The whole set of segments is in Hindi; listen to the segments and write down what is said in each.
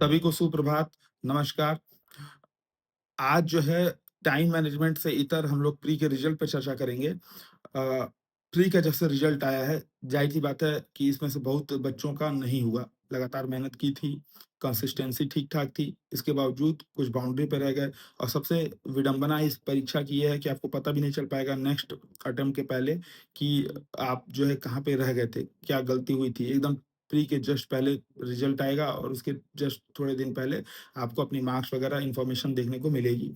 सभी को सुप्रभात, नमस्कार। आज जो है टाइम मैनेजमेंट से इतर हम लोग प्री के रिजल्ट पे चर्चा करेंगे। प्री का जब से रिजल्ट आया है, ज़ाहिर-सी बात है कि इसमें से बहुत बच्चों का नहीं हुआ। लगातार मेहनत की थी, कंसिस्टेंसी ठीक-ठाक थी, इसके बावजूद कुछ बाउंड्री पे रह गए और सबसे विडंबना इस परीक्षा की ये है कि आपको पता भी नहीं चल पाएगा नेक्स्ट अटेम्प्ट के पहले कि आप जो है कहाँ पे रह गए थे, क्या गलती हुई थी। एकदम प्री के जस्ट पहले रिजल्ट आएगा और उसके जस्ट थोड़े दिन पहले आपको अपनी मार्क्स वगैरह इन्फॉर्मेशन देखने को मिलेगी।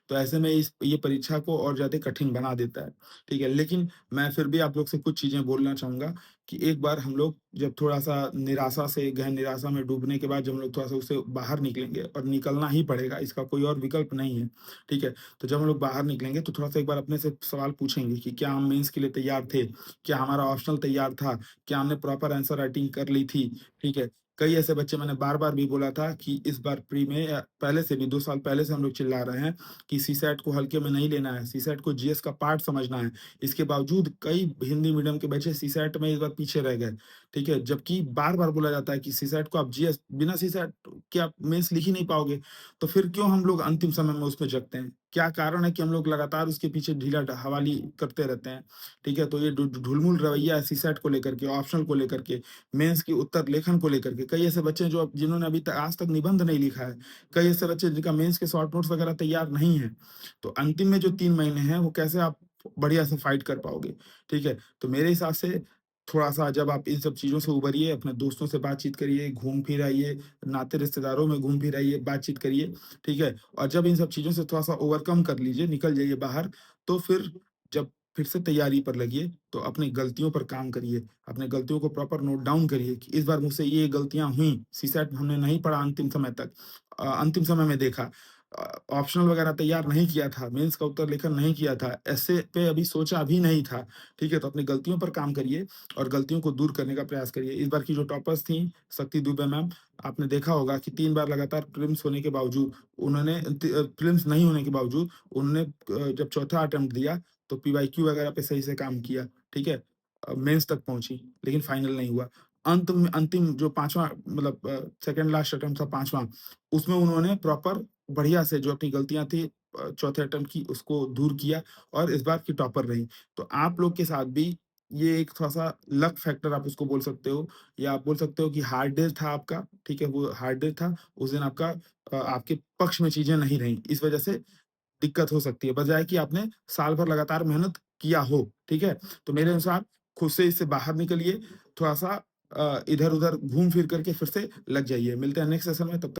तो ऐसे में इस ये परीक्षा को और ज़्यादा कठिन बना देता है, ठीक है? लेकिन मैं फिर भी आप लोग से कुछ चीज़ें बोलना चाहूँगा कि एक बार हम लोग जब थोड़ा-सा निराशा से गहन निराशा में डूबने के बाद जब हम लोग थोड़ा-सा उससे बाहर निकलेंगे और निकलना ही पड़ेगा, इसका कोई और विकल्प नहीं है, ठीक है? तो जब हम लोग बाहर निकलेंगे तो थोड़ा-सा एक बार अपने से सवाल पूछेंगे कि क्या हम मेंस के लिए तैयार थे? क्या हमारा ऑप्शनल तैयार था? क्या हमने प्रॉपर आंसर राइटिंग कर ली थी? ठीक है? कई ऐसे बच्चे मैंने बार-बार भी बोला था कि इस बार प्री में पहले से भी 2 साल पहले से हम लोग चिल्ला रहे हैं कि सीसैट को हल्के में नहीं लेना है, सीसैट को जीएस का पार्ट समझना है। इसके बावजूद कई हिंदी मीडियम के बच्चे सीसैट में इस बार पीछे रह गए, ठीक है? जबकि बार-बार बोला जाता है कि सीसैट को आप जीएस बिना सीसैट के आप मेंस लिख ही नहीं पाओगे, तो फिर क्यों हम लोग अंतिम समय में उसमें जगते हैं? क्या कारण है कि हम लोग लगातार उसके पीछे ढीला ढ हवाली करते रहते हैं, ठीक है? तो ये ढुलमुल रवैया है सीसैट को लेकर के, ऑप्शनल को लेकर के, मेंस की उत्तर लेखन को लेकर के। कई ऐसे बच्चे हैं जो अब जिन्होंने अभी तक आज तक निबंध नहीं लिखा है। कई ऐसे बच्चे जिनका मेंस के शॉर्ट नोट्स वगैरह तैयार नहीं है। तो अंतिम में जो 3 महीने हैं वो कैसे आप बढ़िया से फाइट कर पाओगे, ठीक है? तो मेरे हिसाब से थोड़ा-सा जब आप इन सब चीज़ों से उभरिए, अपने दोस्तों से बातचीत करिए, घूम फिर आइए, नाते रिश्तेदारों में घूम फिर आइए, बातचीत करिए, ठीक है? और जब इन सब चीज़ों से थोड़ा-सा ओवरकम कर लीजिए, निकल जाइए बाहर, तो फिर जब फिर से तैयारी पर लगिए, तो अपनी गलतियों पर काम करिए। अपनी गलतियों को प्रॉपर नोट डाउन करिए कि इस बार मुझसे ये गलतियाँ हुई, सीसैट हमने नहीं पढ़ा अंतिम समय तक, अंतिम समय में देखा, ऑप्शनल वगैरह तैयार नहीं किया था, मेंस का उत्तर लेखन नहीं किया था, ऐसे पे अभी सोचा भी नहीं था, ठीक है? तो अपनी गलतियों पर काम करिए और गलतियों को दूर करने का प्रयास करिए। इस बार की जो टॉपर्स थीं, शक्ति दुबे मैम, आपने देखा होगा कि 3 बार लगातार प्रीलिम्स होने के बावजूद प्रीलिम्स नहीं होने के बावजूद उन्होंने जब चौथा अटेम्प्ट दिया, तो पीवाईक्यू वगैरह पे सही से काम किया, ठीक है? मेंस तक पहुँची, लेकिन फाइनल नहीं हुआ। अंत में अंतिम जो 5वाँ मतलब सेकंड लास्ट अटेम्प्ट था 5वाँ, उसमें उन्होंने प्रॉपर बढ़िया से जो अपनी गलतियाँ थी चौथे अटेम्प्ट की उसको दूर किया और इस बार की टॉपर रहीं। तो आप लोग के साथ भी ये एक थोड़ा-सा लक फैक्टर आप उसको बोल सकते हो या आप बोल सकते हो कि हार्ड डे था आपका, ठीक है? वो हार्ड डे था, उस दिन आपका आपके पक्ष में चीज़ें नहीं रहीं। इस वजह से दिक्कत हो सकती है, बजाए कि आपने साल भर लगातार मेहनत किया हो, ठीक है? तो मेरे अनुसार खुद से इससे बाहर निकलिए, थोड़ा-सा इधर-उधर घूम फिर करके फिर से लग जाइए। मिलते हैं नेक्स्ट सेशन में, तब तक